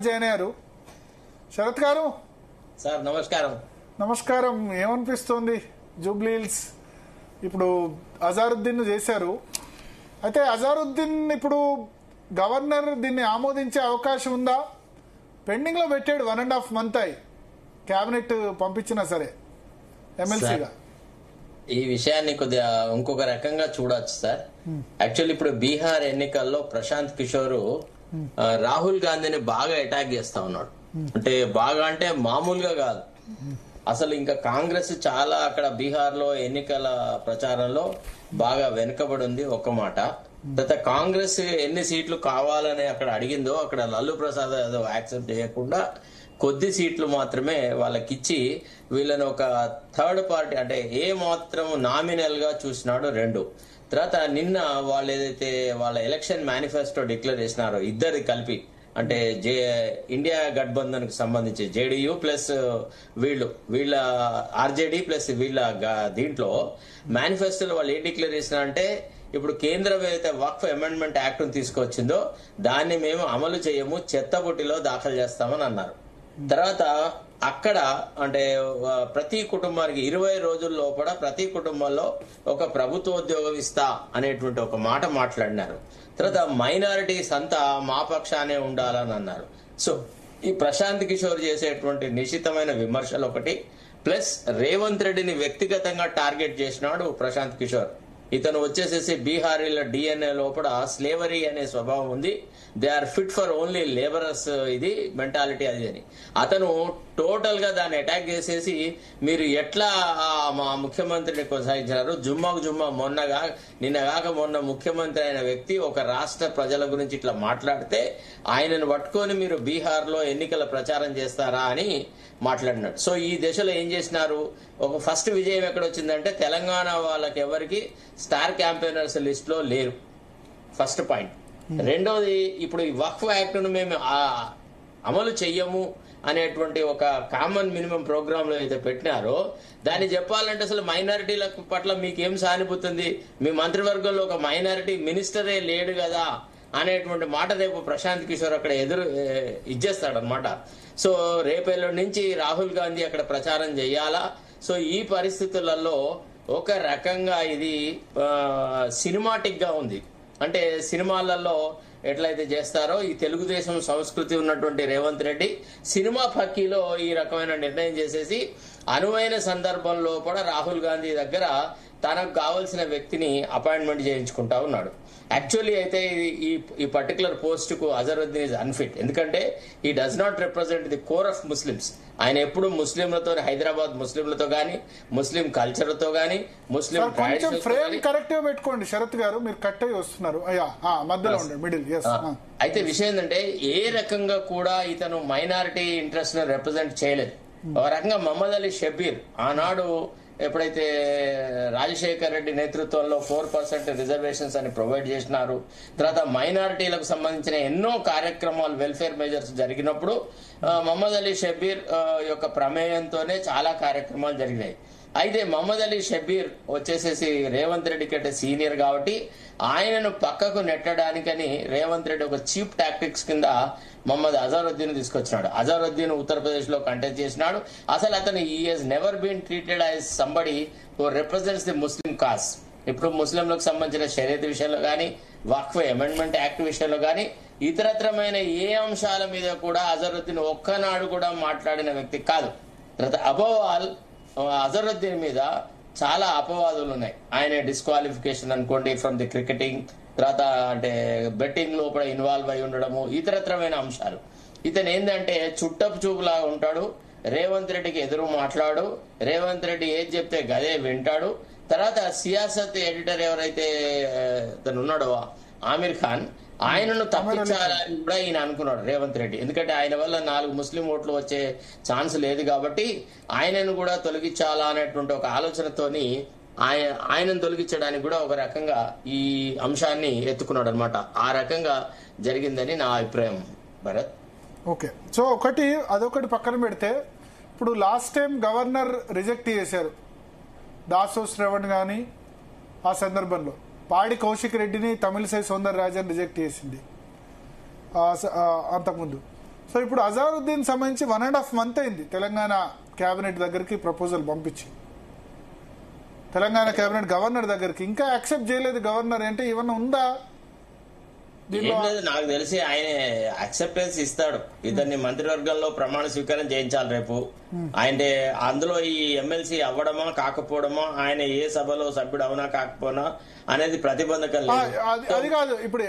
Join అయ్యారు. శరత్ గారు sir నమస్కారం. నమస్కారం. ఏమనిపిస్తోంది? జూబ్లీ హిల్స్ ఇప్పుడు అజారుద్దీన్ చేశారు. అయితే అజారుద్దీన్ ఇప్పుడు గవర్నర్ దీన్ని ఆమోదించే అవకాశం ఉందా? పెండింగ్ లో పెట్టాడు 1.5 month అయి కేబినెట్ పంపించినా సరే ఎమ్మెల్సీగా. ఈ విషయాన్ని కొద్దిగా ఇంకొక రకంగా చూడొచ్చు సార్. యాక్చువల్లీ ఇప్పుడు బీహార్ ఎన్నికల్లో ప్రశాంత్ కిషోర్ రాహుల్ గాంధీని బాగా అటాక్ చేస్తా ఉన్నాడు. అంటే బాగా అంటే మామూలుగా కాదు. అసలు ఇంకా కాంగ్రెస్ చాలా అక్కడ బీహార్ లో ఎన్నికల ప్రచారంలో బాగా వెనుకబడి ఉంది ఒక మాట. తర్వాత కాంగ్రెస్ ఎన్ని సీట్లు కావాలని అక్కడ అడిగిందో అక్కడ లల్లు ప్రసాద్ యాదవ్ యాక్సెప్ట్ చేయకుండా కొద్ది సీట్లు మాత్రమే వాళ్ళకిచ్చి వీళ్ళని ఒక థర్డ్ పార్టీ అంటే ఏ మాత్రం నామినల్ గా చూసినాడు 2. తర్వాత నిన్న వాళ్ళు ఏదైతే వాళ్ళ ఎలక్షన్ మేనిఫెస్టో డిక్లేర్ చేసినారో ఇద్దరు కలిపి అంటే ఇండియా గఠబంధన్ కు సంబంధించి జేడీయూ ప్లస్ వీళ్ళ ఆర్జేడీ ప్లస్ వీళ్ళ దీంట్లో మేనిఫెస్టోలో వాళ్ళు ఏం డిక్లేర్ చేసినారంటే ఇప్పుడు కేంద్రం ఏదైతే వక్ఫ్ అమెండ్మెంట్ యాక్ట్ తీసుకొచ్చిందో దాన్ని మేము అమలు చేయము, చెత్తబుట్టిలో దాఖలు చేస్తామని అన్నారు. తర్వాత అక్కడ అంటే ప్రతి కుటుంబానికి 20 రోజుల లోపల ప్రతి కుటుంబంలో ఒక ప్రభుత్వ ఉద్యోగం ఇస్తా అనేటువంటి ఒక మాట మాట్లాడినారు. తర్వాత మైనారిటీస్ అంతా మా పక్షానే ఉండాలని అన్నారు. సో ఈ ప్రశాంత్ కిషోర్ చేసేటువంటి నిశ్చితమైన విమర్శలు ఒకటి, ప్లస్ రేవంత్ రెడ్డిని వ్యక్తిగతంగా టార్గెట్ చేసినాడు ప్రశాంత్ కిషోర్. ఇతను వచ్చేసేసి బీహారీల డిఎన్ఏ లోపల స్లేవరీ అనే స్వభావం ఉంది, they are fit for only labourers ఇది మెంటాలిటీ అది అని అతను టోటల్ గా దాన్ని అటాక్ చేసేసి మీరు ఎట్లా మా ముఖ్యమంత్రిని కొనసాగించారు, జుమ్మాకు జుమ్మా నిన్నగాక మొన్న ముఖ్యమంత్రి అయిన వ్యక్తి ఒక రాష్ట్ర ప్రజల గురించి ఇట్లా మాట్లాడితే ఆయనను పట్టుకొని మీరు బీహార్ లో ఎన్నికల ప్రచారం చేస్తారా అని మాట్లాడినాడు. సో ఈ దశలో ఏం చేసినారు, ఒక ఫస్ట్ విజయం ఎక్కడ వచ్చిందంటే తెలంగాణ వాళ్ళకి ఎవరికి స్టార్ క్యాంపెయినర్స్ లిస్ట్ లో లేరు, ఫస్ట్ పాయింట్. రెండోది ఇప్పుడు ఈ వక్ఫ్ యాక్ట్ ను మేము అమలు చెయ్యము అనేటువంటి ఒక కామన్ మినిమం ప్రోగ్రామ్ లో అయితే పెట్టినారో దాన్ని చెప్పాలంటే అసలు మైనారిటీల పట్ల మీకేం సానుభూతి ఉంది, మీ మంత్రివర్గంలో ఒక మైనారిటీ మినిస్టరే లేడు కదా అనేటువంటి మాట రేపు ప్రశాంత్ కిషోర్ అక్కడ ఇచ్చేస్తాడు అనమాట. సో రేపేళ్ళ నుంచి రాహుల్ గాంధీ అక్కడ ప్రచారం చేయాలా. సో ఈ పరిస్థితులలో ఒక రకంగా ఇది సినిమాటిక్ గా ఉంది. అంటే సినిమాలలో ఎట్లయితే చేస్తారో ఈ తెలుగుదేశం సంస్కృతి ఉన్నటువంటి రేవంత్ రెడ్డి సినిమా పక్కీలో ఈ రకమైన నిర్ణయం చేసేసి అనువైన సందర్భంలో కూడా రాహుల్ గాంధీ దగ్గర తనకు కావలసిన వ్యక్తిని అపాయింట్మెంట్ చేయించుకుంటా ఉన్నాడు. యాక్చువల్లీ అయితే ఈ పర్టికులర్ పోస్ట్ కు అజరుద్దీన్ ఇస్ అన్ఫిట్, ఎందుకంటే ఈ does not represent the core of Muslims. ఆయన ఎప్పుడు ముస్లింలతో, హైదరాబాద్ ముస్లింలతో గానీ, ముస్లిం కల్చర్ తో గానీ, ముస్లిం ఫ్రేమ్ కరెక్ట్ గా పెట్టుకోండి శరత్ గారు, మీరు కట్ అయ్యి వస్తున్నారు మధ్యలో మిడిల్. అయితే విషయం ఏంటంటే ఏ రకంగా కూడా ఇతను మైనారిటీ ఇంట్రెస్ట్ ను రిప్రజెంట్ చేయలేదు. ఒక రకంగా మహమ్మద్ అలీ షబీర్ ఆనాడు ఎప్పుడైతే రాజశేఖర్ రెడ్డి నేతృత్వంలో 4% రిజర్వేషన్స్ అని ప్రొవైడ్ చేసినారు, తర్వాత మైనారిటీలకు సంబంధించిన ఎన్నో కార్యక్రమాలు వెల్ఫేర్ మెజర్స్ జరిగినప్పుడు మహమ్మద్ అలీ షబీర్ యొక్క ప్రమేయంతోనే చాలా కార్యక్రమాలు జరిగినాయి. అయితే మహమ్మద్ అలీ షబీర్ వచ్చేసేసి రేవంత్ రెడ్డి కంటే సీనియర్ కాబట్టి ఆయనను పక్కకు నెట్టడానికని రేవంత్ రెడ్డి ఒక చీప్ టాక్టిక్స్ కింద మొహమ్మద్ అజారుద్దీన్ తీసుకొచ్చినాడు. అజారుద్దీన్ ఉత్తరప్రదేశ్ లో కంటెస్ట్ చేసినాడు. అసలు అతను ఈ he's never been treated as somebody who represents the Muslim cause. ఇప్పుడు ముస్లింలకు సంబంధించిన షరియత్ విషయంలో గానీ, వక్ఫ్ అమెండ్మెంట్ యాక్ట్ విషయంలో గానీ, ఇతరత్రమైన ఏ అంశాల మీద కూడా అజరుద్దీన్ ఒక్కనాడు కూడా మాట్లాడిన వ్యక్తి కాదు. తర్వాత అబవ్ ఆల్ అజరుద్దీన్ మీద చాలా అపవాదులు ఉన్నాయి. ఆయన డిస్క్వాలిఫికేషన్ అనుకోండి ఫ్రమ్ ది క్రికెటింగ్, తర్వాత అంటే బెట్టింగ్ లో కూడా ఇన్వాల్వ్ అయి ఉండడము, ఇతరత్రమైన అంశాలు. ఇతను ఏంటంటే చుట్టపు చూపులాగా ఉంటాడు, రేవంత్ రెడ్డికి ఎదురు మాట్లాడు, రేవంత్ రెడ్డి ఏది చెప్తే గదే వింటాడు. తర్వాత సియాసత్ ఎడిటర్ ఎవరైతే తను ఉన్నాడో ఆమిర్ ఖాన్, ఆయనను తప్పించాలని కూడా ఈయన అనుకున్నాడు రేవంత్ రెడ్డి. ఎందుకంటే ఆయన వల్ల 4 ముస్లిం ఓట్లు వచ్చే ఛాన్స్ లేదు కాబట్టి ఆయనను కూడా తొలగించాలా అనేటువంటి ఒక ఆలోచనతోని ఆయనను తొలగించడానికి కూడా ఒక రకంగా ఈ అంశాన్ని ఎత్తుకున్నాడు అనమాట. ఆ రకంగా జరిగిందని నా అభిప్రాయం భరత్. ఓకే, సో అదొకటి పక్కన పెడితే ఇప్పుడు లాస్ట్ టైం గవర్నర్ రిజెక్ట్ చేశారు దాసో శ్రవణ్ గాని, ఆ సందర్భంలో పాడి కౌశిక్ రెడ్డిని తమిళసై సౌందరరాజన్ రిజెక్ట్ చేసింది అంతకుముందు. సో ఇప్పుడు అజారుద్దీన్ సంబంధించి 1.5 month అయింది తెలంగాణ కేబినెట్ దగ్గరికి ప్రపోజల్ పంపించి, తెలంగాణ కేబినెట్ గవర్నర్ దగ్గరికి ఇంకా యాక్సెప్ట్ చేయలేదు గవర్నర్. అంటే ఏమన్నా ఉందా ఏం లేదు, నాకు తెలిసి ఆయన అక్సెప్టెన్స్ ఇస్తాడు. ఇతన్ని మంత్రివర్గంలో ప్రమాణ స్వీకారం చేయించాలి రేపు. అంటే అందులో ఈ ఎమ్మెల్సీ అవ్వడమా కాకపోవడమా, ఆయన ఏ సభలో సభ్యుడు అవునా కాకపోనా అనేది ప్రతిబంధకం లేదు. అది కాదు ఇప్పుడు,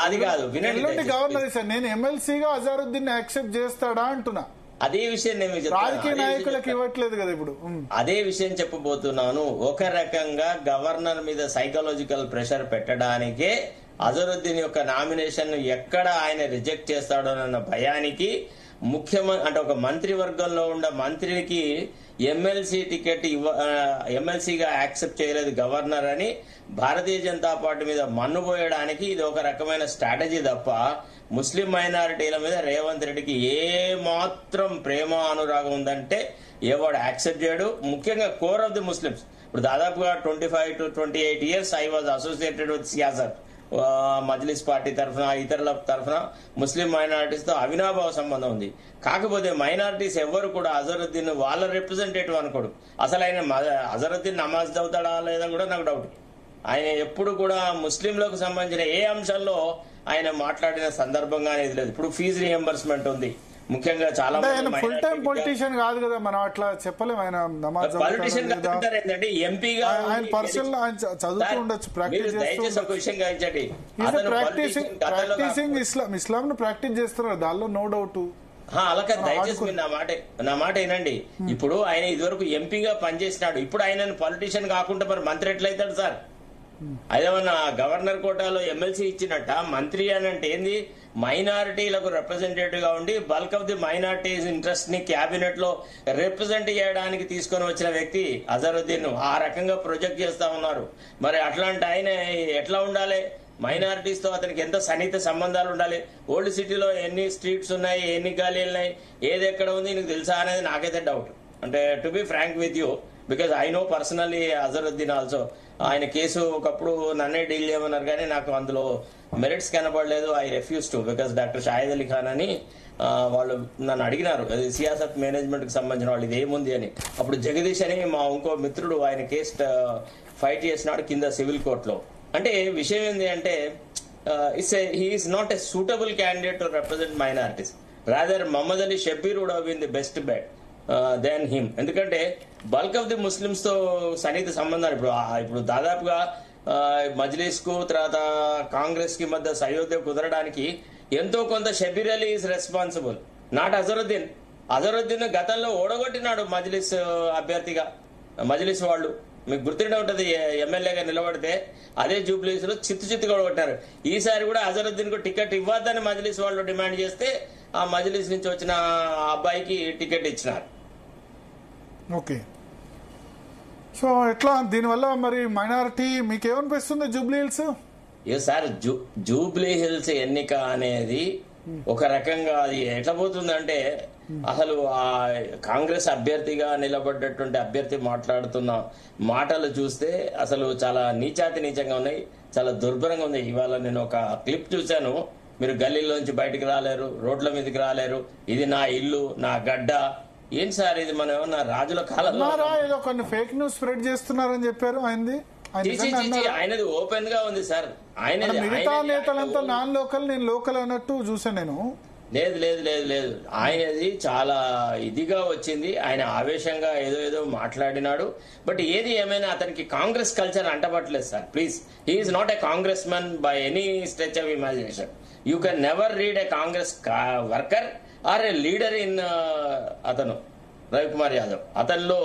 అది కాదు వినండి. గవర్నర్ సార్ నేను ఎమ్మెల్సీగా అజారుద్దీన్ యాక్సెప్ట్ చేస్తాడా అంటున్నా. అదే విషయం నేను రాజకీయ నాయకులకు ఇవ్వట్లేదు కదా ఇప్పుడు. అదే విషయం చెప్పబోతున్నాను. ఒక రకంగా గవర్నర్ మీద సైకలాజికల్ ప్రెషర్ పెట్టడానికే అజరుద్దీన్ యొక్క నామినేషన్ ఎక్కడ ఆయన రిజెక్ట్ చేస్తాడోనన్న భయానికి ముఖ్యమంత్రి అంటే ఒక మంత్రివర్గంలో ఉన్న మంత్రికి ఎమ్మెల్సీ టికెట్ ఎమ్మెల్సీగా యాక్సెప్ట్ చేయలేదు గవర్నర్ అని భారతీయ జనతా పార్టీ మీద మన్నుపోయడానికి ఇది ఒక రకమైన స్ట్రాటజీ తప్ప ముస్లిం మైనారిటీల మీద రేవంత్ రెడ్డికి ఏ మాత్రం ప్రేమ అనురాగం ఉందంటే ఎవడు యాక్సెప్ట్ చేయడు. ముఖ్యంగా కోర్ ఆఫ్ ది ముస్లిమ్స్. ఇప్పుడు దాదాపుగా 25 to 28 years I was associated with Siasat. Majlis party తరఫున ఇతరుల తరఫున ముస్లిం మైనారిటీస్ తో అవినాభావ సంబంధం ఉంది. కాకపోతే మైనారిటీస్ ఎవరు కూడా అజరుద్దీన్ వాళ్ళ రిప్రజెంటేటివ్ అనుకోడు. అసలు ఆయన అజరుద్దీన్ నమాజ్ చదువుతాడా లేదా కూడా నాకు డౌట్. ఆయన ఎప్పుడు కూడా ముస్లింలకు సంబంధించిన ఏ అంశాల్లో ఆయన మాట్లాడిన సందర్భంగా అనేది లేదు. ఇప్పుడు ఫీజు రియంబర్స్మెంట్ ఉంది. ముఖ్యంగా చాలా ఫుల్ టైం పొలిటీషియన్ కాదు కదా, మనం అట్లా చెప్పలేము. ఆయన పొలిటీషియన్ ఏంటంటే ఎంపీగా ఆయన పర్సనల్ ఆయన చదువుతూ ఉండొచ్చు, ప్రాక్టీస్ దయచేసి ఒక విషయం గ్రహించండి. ప్రాక్టీసింగ్ ఇస్లాం ను ప్రాక్టీస్ చేస్తున్నారు, దానిలో నో డౌట్. అలా దయచేసి మీరు నా మాట వినండి. ఇప్పుడు ఆయన ఇదివరకు ఎంపీగా పనిచేసినాడు. ఇప్పుడు ఆయన పొలిటీషియన్ కాకుండా మరి మంత్రి ఎట్లయితాడు సార్? అదేమన్నా గవర్నర్ కోటాలో ఎమ్మెల్సీ ఇచ్చినట్ట? మంత్రి అని అంటే ఏంది? మైనారిటీలకు రిప్రజెంటేటివ్ గా ఉండి bulk of the minorities interest ని క్యాబినెట్ లో రిప్రజెంట్ చేయడానికి తీసుకొని వచ్చిన వ్యక్తి అజరుద్దీన్. ఆ రకంగా ప్రొజెక్ట్ చేస్తా ఉన్నారు. మరి అట్లాంటి ఆయన ఎట్లా ఉండాలి? మైనారిటీస్ తో అతనికి ఎంత సన్నిహిత సంబంధాలు ఉండాలి? ఓల్డ్ సిటీలో ఎన్ని స్ట్రీట్స్ ఉన్నాయి, ఎన్ని గలీలు ఉన్నాయి, ఏది ఎక్కడ ఉంది నీకు తెలుసా అనేది నాకైతే డౌట్. అంటే to be frank with you, because I know personally Azharuddin also. ఆయన కేసు ఒకప్పుడు నన్నే డీల్ చేయమన్నారు కానీ నాకు అందులో మెరిట్స్ కనబడలేదు. I refuse to, because doctor Shahid Ali Khan అని వాళ్ళు నన్ను అడిగినారు, అది సియాసత్ మేనేజ్మెంట్ కి సంబంధించిన వాళ్ళు, ఇది ఏముంది అని. అప్పుడు జగదీష్ అని మా ఇంకో మిత్రుడు ఆయన కేసు ఫైట్ చేసినాడు కింద సివిల్ కోర్టులో. అంటే విషయం ఏంటి అంటే he's not a suitable candidate to represent minorities. Rather Mohammed Ali Shabbir would have been the best bet than him. ఎందుకంటే బల్క్ ఆఫ్ ది ముస్లిమ్స్ తో సన్నిహిత సంబంధాలు ఇప్పుడు దాదాపుగా మజ్లిస్ కు తర్వాత కాంగ్రెస్ కి మధ్య సయోధ్య కుదరడానికి ఎంతో కొంత Shabbir Ali is responsible, not Azharuddin. Azharuddin గతంలో ఓడగొట్టినాడు మజ్లిస్ అభ్యర్థిగా. మజ్లిస్ వాళ్ళు మీకు గుర్తుండే ఉంటది, ఎమ్మెల్యేగా నిలబడితే అదే జూబ్లీస్ లో చిత్తుగా ఓడగొట్టారు. ఈసారి కూడా అజరుద్దీన్ కు టికెట్ ఇవ్వద్దని మజ్లిస్ వాళ్ళు డిమాండ్ చేస్తే ఆ మజ్లిస్ నుంచి వచ్చిన అబ్బాయికి టికెట్ ఇచ్చినారు. ఓకే, సో ఎట్లా దీనివల్ల మరి మైనారిటీ మీకేమనిపిస్తుంది జూబ్లీ హిల్స్? సార్ జూబ్లీ హిల్స్ ఎన్నిక అనేది ఒక రకంగా అది ఎట్లా పోతుందంటే అసలు ఆ కాంగ్రెస్ అభ్యర్థిగా నిలబడ్డటువంటి అభ్యర్థి మాట్లాడుతున్న మాటలు చూస్తే అసలు చాలా నీచంగా ఉన్నాయి, చాలా దుర్భరంగా ఉంది. ఇవాళ నేను ఒక క్లిప్ చూశాను, మీరు గల్లీలోంచి బయటకు రాలేరు, రోడ్ల మీదకి రాలేరు, ఇది నా ఇల్లు, నా గడ్డ. ఏం సార్ ఇది? మనం ఏమన్నా రాజుల కాలంలో ఏదో కొన్ని ఫేక్ న్యూస్ స్ప్రెడ్ చేస్తున్నారని చెప్పారు. ఆయనది ఓపెన్ గా ఉంది సార్. ఆయన మిగతా నేతలంతా నాన్ లోకల్, నేను లోకల్ అన్నట్టు చూసాను నేను. లేదు లేదు లేదు లేదు, ఆయనది చాలా ఇదిగా వచ్చింది. ఆయన ఆవేశంగా ఏదో మాట్లాడినాడు. బట్ ఏది ఏమైనా అతనికి కాంగ్రెస్ కల్చర్ అంటపట్టలేదు sir. Please, he's not a Congress man by any stretch of imagination. You can never read a Congress worker or a leader in అతను రవికుమార్ యాదవ్, అతనిలో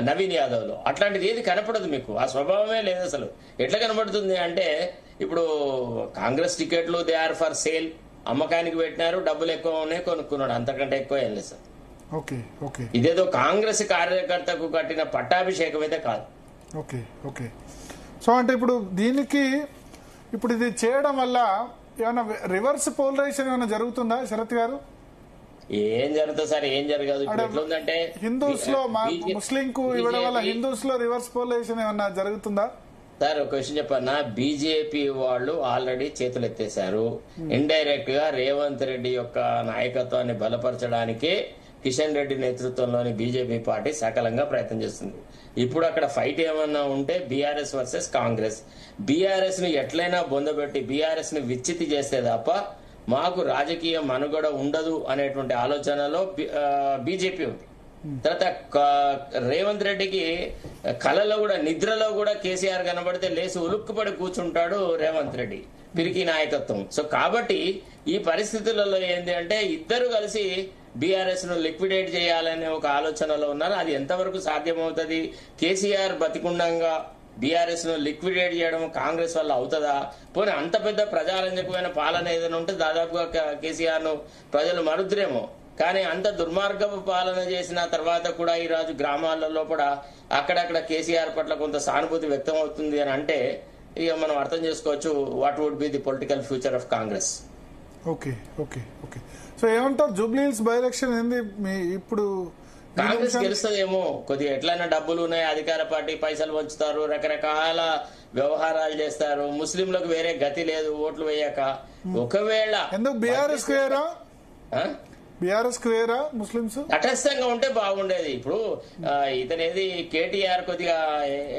నవీన్ యాదవ్ లో అట్లాంటిది ఏది కనపడదు మీకు. ఆ స్వభావమే లేదు అసలు. ఎట్లా కనపడుతుంది అంటే ఇప్పుడు కాంగ్రెస్ టికెట్లు దే ఆర్ ఫర్ సేల్, అమ్మకానికి పెట్టినారు, డబ్బులు ఎక్కువ ఉన్నాయి, కొనుక్కున్నాడు, అంతకంటే ఎక్కువ ఏం లేదు సార్. ఓకే ఓకే, ఇదేదో కాంగ్రెస్ కార్యకర్తకు కట్టిన పట్టాభిషేకం అయితే కాదు. ఓకే ఓకే, సో అంటే ఇప్పుడు దీనికి ఇప్పుడు ఇది చేయడం వల్ల ఏమైనా రివర్స్ పోలరైజేషన్ ఏమైనా జరుగుతుందా శరత్ గారు? ఏం జరుగుతుంది సార్? ఏం జరగదు. ఎట్లుందంటే హిందూస్ లో ముస్లిం కు ఇవ్వడం వల్ల హిందూస్ లో రివర్స్ పోలరైజేషన్ ఏమన్నా జరుగుతుందా? సార్ ఒక విషయం చెప్పన్నా, బీజేపీ వాళ్ళు ఆల్రెడీ చేతులు ఎత్తేశారు. ఇండైరెక్ట్ గా రేవంత్ రెడ్డి యొక్క నాయకత్వాన్ని బలపరచడానికే కిషన్ రెడ్డి నేతృత్వంలోని బీజేపీ పార్టీ సకలంగా ప్రయత్నం చేస్తుంది. ఇప్పుడు అక్కడ ఫైట్ ఏమన్నా ఉంటే బీఆర్ఎస్ వర్సెస్ కాంగ్రెస్. బీఆర్ఎస్ ను ఎట్లయినా బొందబెట్టి బీఆర్ఎస్ ని విచ్చితి చేస్తే తప్ప మాకు రాజకీయ మనుగడ ఉండదు అనేటువంటి ఆలోచనలో బీజేపీ ఉంది. తర్వాత రేవంత్ రెడ్డికి కళలో కూడా, నిద్రలో కూడా కేసీఆర్ కనబడితే లేచి ఉలుక్కుపడి కూర్చుంటాడు రేవంత్ రెడ్డి, పిరికి నాయకత్వం. సో కాబట్టి ఈ పరిస్థితులలో ఏంటి అంటే ఇద్దరు కలిసి బీఆర్ఎస్ ను లిక్విడేట్ చేయాలనే ఒక ఆలోచనలో ఉన్నారు. అది ఎంతవరకు సాధ్యమవుతుంది? కేసీఆర్ బతికుండంగా బీఆర్ఎస్ ను లిక్విడేట్ చేయడం కాంగ్రెస్ వల్ల అవుతుందా? పోనీ అంత పెద్ద ప్రజారంజకమైన పాలన ఏదైనా ఉంటే దాదాపుగా కేసీఆర్ ను ప్రజలు మరుద్రేమో. కానీ అంత దుర్మార్గపు పాలన చేసిన తర్వాత కూడా ఈ రోజు గ్రామాలలో కూడా అక్కడక్కడ కేసీఆర్ పట్ల కొంత సానుభూతి వ్యక్తం అవుతుంది అని అంటే ఇక మనం అర్థం చేసుకోవచ్చు what would be the political future of Congress. Okay okay okay. So ఏమంటారు జూబ్లీ హిల్స్ బై ఎలక్షన్ ఏంది మీ ఇప్పుడు? కాంగ్రెస్ గెలుస్తుందేమో. కొద్దిగా ఎట్లయినా డబ్బులు ఉన్నాయి, అధికార పార్టీ పైసలు పంచుతారు, రకరకాల వ్యవహారాలు చేస్తారు. ముస్లింలకు వేరే గతి లేదు ఓట్లు వేయక. ఒకవేళ ఎందుకు బీఆర్ఎస్ వేరా ముస్లింస్ తటస్థంగా ఉంటే బాగుండేది. ఇప్పుడు ఇతనేది కేటీఆర్ కొద్దిగా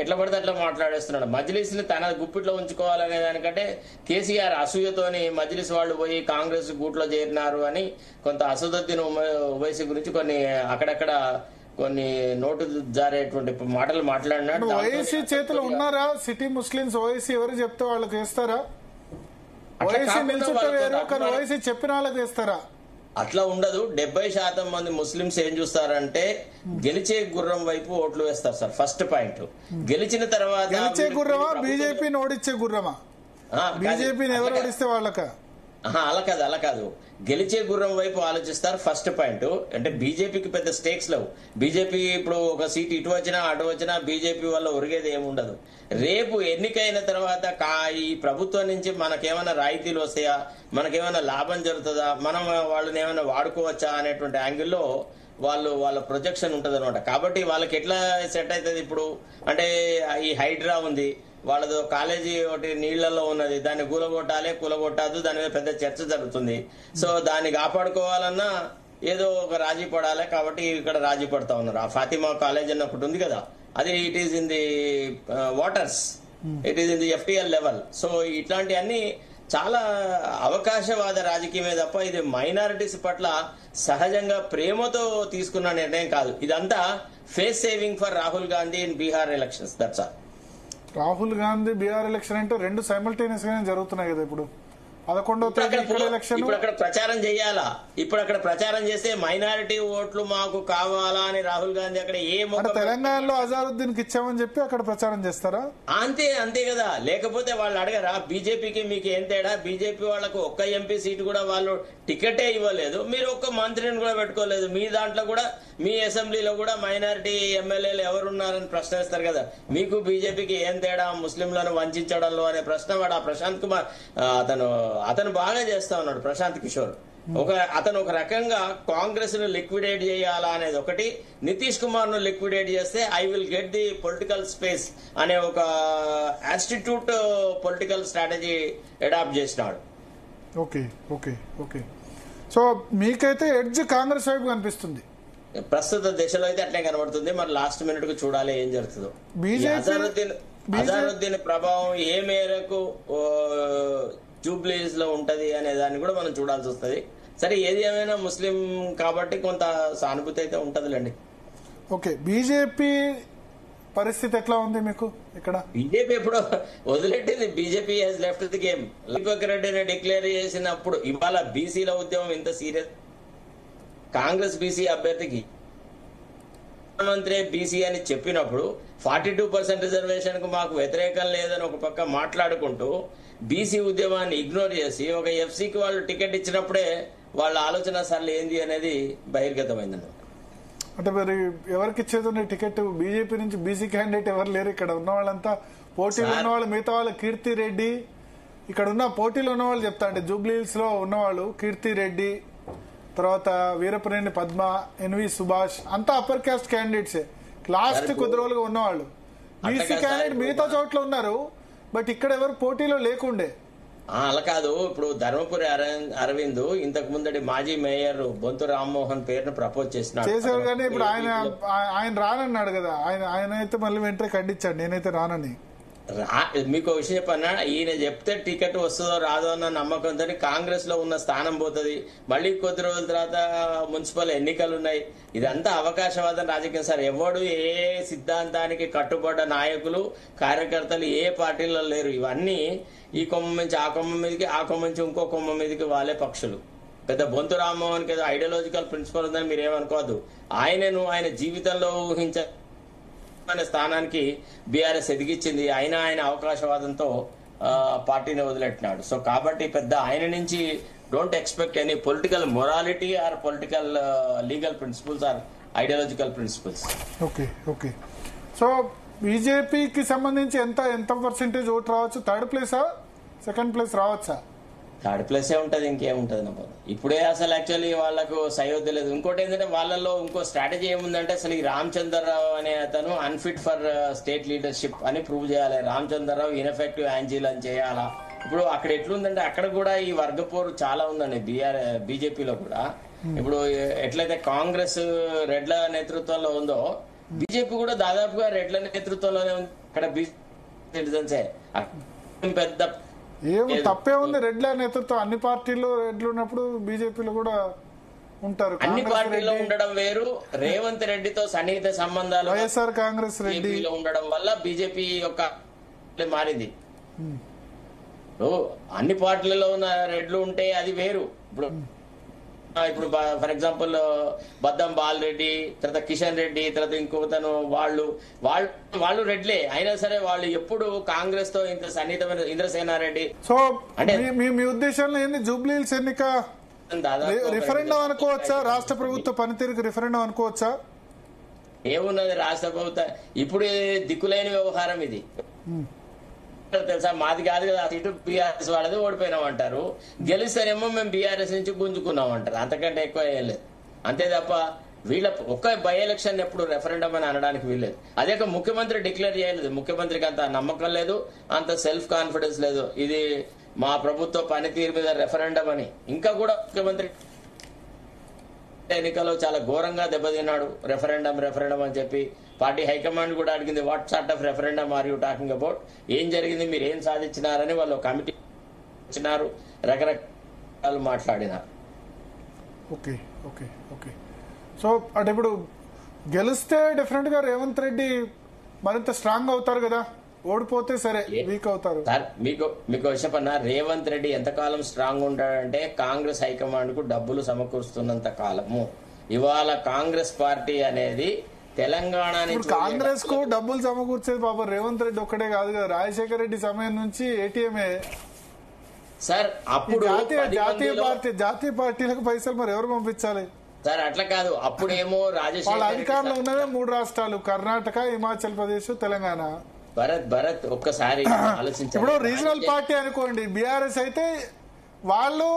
ఎట్లా పడితే అట్లా మాట్లాడేస్తున్నాడు. మజ్లిస్ ని తన గుప్పిట్లో ఉంచుకోవాలనే దానికంటే కేసీఆర్ అసూయతోని మజ్లిస్ వాళ్ళు పోయి కాంగ్రెస్ గూట్లో చేరినారు అని కొంత అసదుద్దీన్ ఓవైసీ గురించి కొన్ని అక్కడక్కడ కొన్ని నోటు జారేటువంటి మాటలు మాట్లాడినాడు. ఓవైసీ చేతులు ఉన్నారా? సిటీ ముస్లింస్ ఓవైసీ ఎవరు చెప్తే వాళ్ళకి వేస్తారా? ఓవైసీ నిల్చుంటే వేరు, కానీ ఓవైసీ చెప్పిన వాళ్ళకి వేస్తారా? అట్లా ఉండదు. 70% మంది ముస్లింస్ ఏం చూస్తారంటే గెలిచే గుర్రం వైపు ఓట్లు వేస్తారు సార్. First point. గెలిచిన తర్వాత గెలిచే గుర్రమా బీజేపీని ఓడించే గుర్రమా? బీజేపీని ఎవరు ఓడిస్తే వాళ్ళక? అలా కాదు. గెలిచే గుర్రం వైపు ఆలోచిస్తారు. First point. అంటే బీజేపీకి పెద్ద స్టేక్స్ లేవు. బీజేపీ ఇప్పుడు ఒక సీట్ ఇటు వచ్చినా అటు వచ్చినా బీజేపీ వల్ల ఒరిగేది ఏముండదు. రేపు ఎన్నికైన తర్వాత ఈ ప్రభుత్వం నుంచి మనకేమైనా రాయితీలు వస్తాయా, మనకేమైనా లాభం జరుగుతుందా, మనం వాళ్ళని ఏమైనా వాడుకోవచ్చా అనేటువంటి యాంగిల్లో వాళ్ళ ప్రొజెక్షన్ ఉంటది అనమాట. కాబట్టి వాళ్ళకి ఎట్లా సెట్ అవుతుంది ఇప్పుడు అంటే ఈ హైడ్రా ఉంది, వాళ్ళది కాలేజీ ఒకటి నీళ్లలో ఉన్నది, దాన్ని కూలగొట్టదు, దాని మీద పెద్ద చర్చ జరుగుతుంది. సో దాన్ని కాపాడుకోవాలన్నా ఏదో ఒక రాజీ పడాలి. కాబట్టి ఇక్కడ రాజీ పడతా ఉన్నారు. ఆ ఫాతిమా కాలేజ్ అని ఒకటి ఉంది కదా, అది it is in the waters, it is in the FTL level. So ఇట్లాంటివన్నీ చాలా అవకాశవాద రాజకీయమే తప్ప ఇది మైనారిటీస్ పట్ల సహజంగా ప్రేమతో తీసుకున్న నిర్ణయం కాదు. ఇదంతా face saving for Rahul Gandhi in Bihar elections. That's all. Rahul Gandhi Bihar election అంటే రెండు సైమల్టేనియస్ గానే జరుగుతున్నాయి కదా. ఇప్పుడు 11వ తేదీ ఎలక్షన్. ఇప్పుడు అక్కడ ప్రచారం చేయాలా? ఇప్పుడు అక్కడ ప్రచారం చేస్తే మైనారిటీ ఓట్లు మాకు కావాలా అని రాహుల్ గాంధీ అక్కడ తెలంగాణలో అజారుద్దీన్ కి ఇచ్చామని చెప్పి అక్కడ ప్రచారం చేస్తారా? అంతే కదా. లేకపోతే వాళ్ళు అడగరా బీజేపీకి మీకు ఏం తేడా? బీజేపీ వాళ్ళకు ఒక్క MP సీటు కూడా వాళ్ళు టికెటే ఇవ్వలేదు, మీరు ఒక్క మంత్రిని కూడా పెట్టుకోలేదు, మీ దాంట్లో కూడా మీ అసెంబ్లీలో కూడా మైనారిటీ ఎమ్మెల్యేలు ఎవరున్నారని ప్రశ్నిస్తారు కదా. మీకు బీజేపీకి ఏం తేడా ముస్లింలను వంచడంలో అనే ప్రశ్న వాడు ఆ ప్రశాంత్ కుమార్ అతను బాగా చేస్తా ఉన్నాడు. ప్రశాంత్ కిషోర్ అతను ఒక రకంగా కాంగ్రెస్ ను లిక్విడేట్ చేయాలా అనేది ఒకటి, నితీష్ కుమార్ ను లిక్విడేట్ చేస్తే I will get the political space అనే ఒక యాస్టిట్యూట్ పొలిటికల్ స్ట్రాటజీ అడాప్ట్ చేసినాడు. Okay okay okay. సో మీకైతే ఎడ్జ్ కాంగ్రెస్ వైపు కనిపిస్తుంది ప్రస్తుత దశలో అయితే అట్లే కనబడుతుంది. మరి లాస్ట్ మినిట్ కు చూడాలి ఏం జరుగుతుందో. అజారుద్దీన్ ప్రభావం ఏ మేరకు జూబ్లీస్ లో ఉంటది అనే దాన్ని కూడా మనం చూడాల్సి వస్తుంది. సరే ఏది ఏమైనా ముస్లిం కాబట్టి కొంత సానుభూతి అయితే ఉంటదిలేండి. ఓకే. బీజేపీ పరిస్థితి ఎట్లా ఉంది మీకు ఇక్కడ? బీజేపీ ఎప్పుడు వదిలేట్టింది. BJP has left the game. Deepak రెడ్డిని డిక్లేర్ చేసినప్పుడు ఇవాళ బీసీల ఉద్యమం ఇంత సీరియస్. కాంగ్రెస్ బీసీ అభ్యర్థికి ముఖ్యమంత్రి బీసీ అని చెప్పినప్పుడు 42% రిజర్వేషన్ కు మాకు వ్యతిరేకం లేదని ఒక పక్క మాట్లాడుకుంటూ బీసీ ఉద్యమాన్ని ఇగ్నోర్ చేసి ఒక ఎఫ్సీకి వాళ్ళు టికెట్ ఇచ్చినప్పుడే వాళ్ళ ఆలోచన సర్లు ఏంది అనేది బహిర్గతమైందన్నమాట. అంటే మరి ఎవరికి ఇచ్చేది టికెట్? బీజేపీ నుంచి బీసీ క్యాండిడేట్ ఎవరు లేరు. ఇక్కడ ఉన్న వాళ్ళంతా పోటీలో ఉన్న వాళ్ళు, మిగతా వాళ్ళు కీర్తి రెడ్డి, ఇక్కడ ఉన్న పోటీలో ఉన్న వాళ్ళు చెప్తా అంటే జూబ్లీ హిల్స్ లో ఉన్నవాళ్ళు కీర్తి రెడ్డి, తర్వాత వీరపనేని పద్మ, NV సుభాష్, అంతా అప్పర్ క్యాస్ట్ క్యాండిడేట్సే. లాస్ట్ కొద్ది రోజులుగా ఉన్నవాళ్ళు బీసీ క్యాండిడేట్ మిగతా చోట్ల ఉన్నారు, బట్ ఇక్కడ ఎవరు పోటీలో లేకుండే. అలా కాదు. ఇప్పుడు ధర్మపురి అరవింద్ ఇంతకు ముందటి మాజీ మేయర్ బొంతు రామ్మోహన్ పేరును ప్రపోజ్ చేశారు, కానీ ఇప్పుడు ఆయన రానన్నాడు కదా. ఆయన అయితే మళ్ళీ వెంటనే ఖండించాడు, నేనైతే రానని. మీకు విషయం చెప్పన్నా, ఈయన చెప్తే టికెట్ వస్తుందో రాదో అన్న నమ్మకంతో కాంగ్రెస్ లో ఉన్న స్థానం పోతుంది. మళ్ళీ కొద్ది రోజుల తర్వాత మున్సిపల్ ఎన్నికలు ఉన్నాయి. ఇదంతా అవకాశవాదం రాజకీయం సార్. ఎవడు ఏ సిద్ధాంతానికి కట్టుబడ్డ నాయకులు కార్యకర్తలు ఏ పార్టీలో లేరు. ఇవన్నీ ఈ కొమ్మ నుంచి ఆ కొమ్మ మీదకి, ఆ కొమ్మ నుంచి ఇంకో కొమ్మ మీదకి వాళ్ళే పక్షులు. పెద్ద బొంతు రామ్మోహన్ కి ఏదో ఐడియాలజికల్ ప్రిన్సిపల్ ఉందని మీరు ఏమనుకోవద్దు. ఆయన జీవితంలో ఊహించ స్థానానికి బీఆర్ఎస్ ఎదిగించింది. ఆయన అవకాశవాదంతో పార్టీని వదిలేట్టినాడు. సో కాబట్టి పెద్ద ఆయన నుంచి don't expect any political morality or political legal principles or ideological principles. Okay okay. So బీజేపీకి సంబంధించి ఎంత పర్సెంటేజ్ ఓటు రావచ్చు? థర్డ్ ప్లేసా సెకండ్ ప్లేస్ రావచ్చా? థర్డ్ ప్లేసే ఉంటది, ఇంకేముంటది నమ్మకం. ఇప్పుడే అసలు యాక్చువల్లీ వాళ్ళకు సయోధ్య లేదు. ఇంకోటి ఏంటంటే వాళ్ళలో ఇంకో స్ట్రాటజీ ఏముందంటే, అసలు ఈ రామచంద్రరావు అనే అతను అన్ఫిట్ ఫర్ స్టేట్ లీడర్షిప్ అని ప్రూవ్ చేయాలి. రామచంద్రరావు ఇన్ఎఫెక్టివ్ యాంజిల్ అని చేయాలా. ఇప్పుడు అక్కడ ఎట్లుందంటే అక్కడ కూడా ఈ వర్గపోరు చాలా ఉందండి బీజేపీలో కూడా. ఇప్పుడు ఎట్లయితే కాంగ్రెస్ రెడ్ల నేతృత్వంలో ఉందో, బీజేపీ కూడా దాదాపుగా రెడ్ల నేతృత్వంలోనే ఉంది. అక్కడ సిటిజన్సే పెద్ద ఏమి తప్పే ఉంది. రెడ్ల నేతృత్వం అన్ని పార్టీల్లో రెడ్లు ఉన్నప్పుడు బీజేపీలో కూడా ఉంటారు. అన్ని పార్టీల్లో ఉండడం వేరు. రేవంత్ రెడ్డితో సన్నిహిత సంబంధాలు వైఎస్ఆర్ కాంగ్రెస్ రెడ్డిలో ఉండడం వల్ల బీజేపీ యొక్క మారింది. అన్ని పార్టీలలో ఉన్న రెడ్లు ఉంటే అది వేరు. ఇప్పుడు ఫర్ ఎగ్జాంపుల్ బద్దం బాలరెడ్డి, తర్వాత కిషన్ రెడ్డి, తర్వాత ఇంకొకతను వాళ్ళు రెడ్లే అయినా సరే వాళ్ళు ఎప్పుడు కాంగ్రెస్ తో ఇంత సన్నిహితమైన ఇంద్రసేనారెడ్డి. సో మీ ఉద్దేశంలో ఏంది? జూబ్లీ హిల్స్ ఎన్నిక రిఫరెండం అనుకోవచ్చా? రాష్ట్ర ప్రభుత్వ పనితీరుకు రిఫరెండం అనుకోవచ్చా? ఏమున్నది రాష్ట్ర ప్రభుత్వం ఇప్పుడు దిక్కులేని వ్యవహారం ఇది. తెలుసా, మాది కాదు కదా ఇటు బీఆర్ఎస్ వాళ్ళది, ఓడిపోయినాం అంటారు. గెలిస్తేనేమో మేము బీఆర్ఎస్ నుంచి గుంజుకున్నాం అంటారు. అంతకంటే ఎక్కువ ఏం లేదు. అంతే తప్ప వీళ్ళ ఒక్క బై ఎలక్షన్ ఎప్పుడు రెఫరెండం అని అనడానికి వీల్లేదు. అదే ముఖ్యమంత్రి డిక్లేర్ చేయలేదు. ముఖ్యమంత్రికి అంత నమ్మకం లేదు, అంత సెల్ఫ్ కాన్ఫిడెన్స్ లేదు. ఇది మా ప్రభుత్వ పనితీరు మీద రెఫరెండం అని. ఇంకా కూడా ముఖ్యమంత్రి ఎన్నికల్లో చాలా ఘోరంగా దెబ్బతిన్నాడు. రెఫరెండం అని చెప్పి పార్టీ హైకమాండ్ కూడా అడిగింది, what sort of referendum are you talking about, ఏం జరిగింది, మీరు ఏం సాధించినారని వాళ్ళు కమిటీ ఇచ్చినారు, రకరకాలు మాట్లాడినారు. Okay okay okay. సో అంటే ఇప్పుడు గెలిస్తే డెఫినెట్ గా రేవంత్ రెడ్డి మరింత స్ట్రాంగ్ అవుతారు కదా, ఓడిపోతే సరే వీక్ అవుతారు. సార్ మీకు విషయపన్నా, రేవంత్ రెడ్డి ఎంతకాలం స్ట్రాంగ్ ఉంటాడంటే కాంగ్రెస్ హైకమాండ్ కు డబ్బులు సమకూరుస్తున్నంత కాలము. ఇవాళ కాంగ్రెస్ పార్టీ అనేది తెలంగాణ కాంగ్రెస్ కు డబ్బులు సమకూర్చేది పాపం రేవంత్ రెడ్డి ఒక్కడే కాదు కదా, రాజశేఖర రెడ్డి సమయం నుంచి ఏటీఎంఏ సార్. అప్పుడు జాతీయ పార్టీలకు పైసలు మరి ఎవరు పంపించాలి సార్? అట్లా కాదు. అప్పుడేమో వాళ్ళ అధికారంలో ఉన్నవే 3 రాష్ట్రాలు, కర్ణాటక, హిమాచల్ ప్రదేశ్, తెలంగాణ. భరత్ ఒక్కసారి ఆలోచించారు. ఇప్పుడు రీజనల్ పార్టీ అనుకోండి, బీఆర్ఎస్ అయితే వాళ్ళు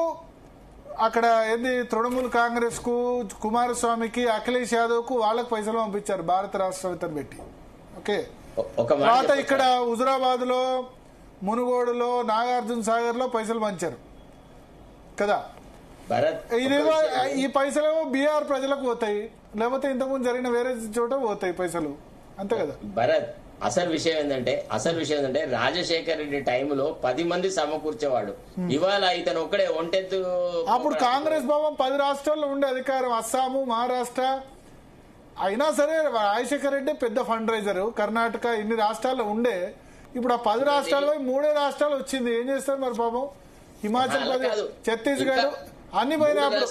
అక్కడ ఏంది తృణమూల్ కాంగ్రెస్ కు, కుమారస్వామికి, అఖిలేష్ యాదవ్ కు వాళ్ళకు పైసలు పంపించారు భారత రాష్ట్రవేత్తలు పెట్టి. ఓకే. తర్వాత ఇక్కడ హుజురాబాద్ లో, మునుగోడులో, నాగార్జున సాగర్ లో పైసలు పంచారు కదా. ఇదేమో ఈ పైసలేమో బీఆర్ ప్రజలకు పోతాయి, లేకపోతే ఇంతకుముందు జరిగిన వేరే చోట పోతాయి పైసలు, అంతే కదా. భరత్ అసలు విషయం ఏంటంటే రాజశేఖర రెడ్డి టైంలో 10 మంది సమకూర్చేవాడు. ఇవాళ ఇతను ఒక్కడే ఒంటెత్తు. అప్పుడు కాంగ్రెస్ భవన్ 10 రాష్ట్రాల్లో ఉండే అధికారం, అస్సాము, మహారాష్ట్ర. అయినా సరే రాజశేఖర రెడ్డి పెద్ద ఫండ్ రైజర్, కర్ణాటక, ఇన్ని రాష్ట్రాల్లో ఉండే. ఇప్పుడు ఆ 10 రాష్ట్రాల్లో 3 రాష్ట్రాలు వచ్చింది. ఏం చేస్తారు మరి పాపం? హిమాచల్ ప్రదేశ్, ఛత్తీస్గఢ్ అన్ని పోయినప్పుడు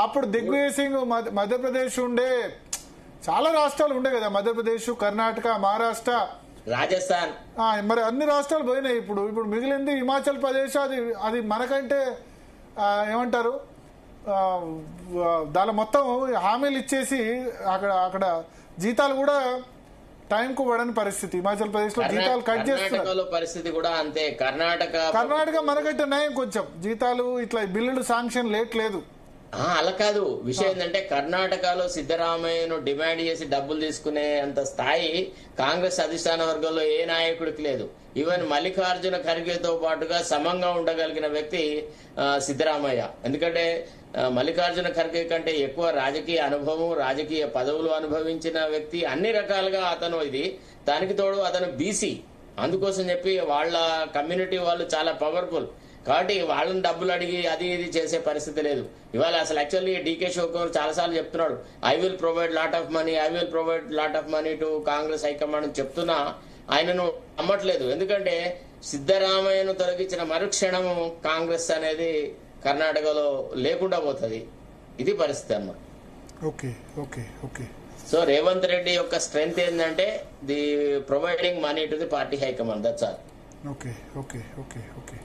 అప్పుడు దిగ్విజయ్ సింగ్ మధ్యప్రదేశ్ ఉండే, చాలా రాష్ట్రాలు ఉండే కదా, మధ్యప్రదేశ్, కర్ణాటక, మహారాష్ట్ర, రాజస్థాన్. మరి అన్ని రాష్ట్రాలు పోయినాయి. ఇప్పుడు మిగిలింది హిమాచల్ ప్రదేశ్. అది మనకంటే ఏమంటారు, దాని మొత్తం హామీలు ఇచ్చేసి అక్కడ జీతాలు కూడా టైం కు పడని పరిస్థితి. హిమాచల్ ప్రదేశ్ లో జీతాలు కట్ చేస్తున్నారు. పరిస్థితి కూడా అంతే. కర్ణాటక మనకంటే నయం కొంచెం జీతాలు, ఇట్లా బిల్లులు శాంక్షన్ లేట్ లేదు. అలా కాదు. విషయం ఏంటంటే కర్ణాటకలో సిద్ధరామయ్యను డిమాండ్ చేసి డబ్బులు తీసుకునే అంత స్థాయి కాంగ్రెస్ అధిష్టాన వర్గంలో ఏ నాయకుడికి లేదు. ఈవెన్ మల్లికార్జున ఖర్గేతో పాటుగా సమంగా ఉండగలిగిన వ్యక్తి సిద్ధరామయ్య. ఎందుకంటే మల్లికార్జున ఖర్గే కంటే ఎక్కువ రాజకీయ అనుభవం, రాజకీయ పదవులు అనుభవించిన వ్యక్తి. అన్ని రకాలుగా అతను దానికి తోడు అతను బీసీ. అందుకోసం చెప్పి వాళ్ళ కమ్యూనిటీ వాళ్ళు చాలా పవర్ఫుల్ కాబట్టి వాళ్ళని డబ్బులు అడిగి అది ఇది చేసే పరిస్థితి లేదు ఇవాళ. అసలు యాక్చువల్లీ డీకే శివకుమార్ చాలాసార్లు చెప్తున్నాడు, I will provide lot of money to Congress high command చెప్తున్నా ఆయనను నమ్మట్లేదు. ఎందుకంటే సిద్ధరామయ్యను తొలగించిన మరుక్షణము కాంగ్రెస్ అనేది కర్ణాటకలో లేకుండా పోతుంది. ఇది పరిస్థితి అన్నమాట. Okay okay okay. So Revanth Reddy యొక్క స్ట్రెంగ్త్ ఏంటంటే the providing money to the party high command. That's all. Okay okay okay okay.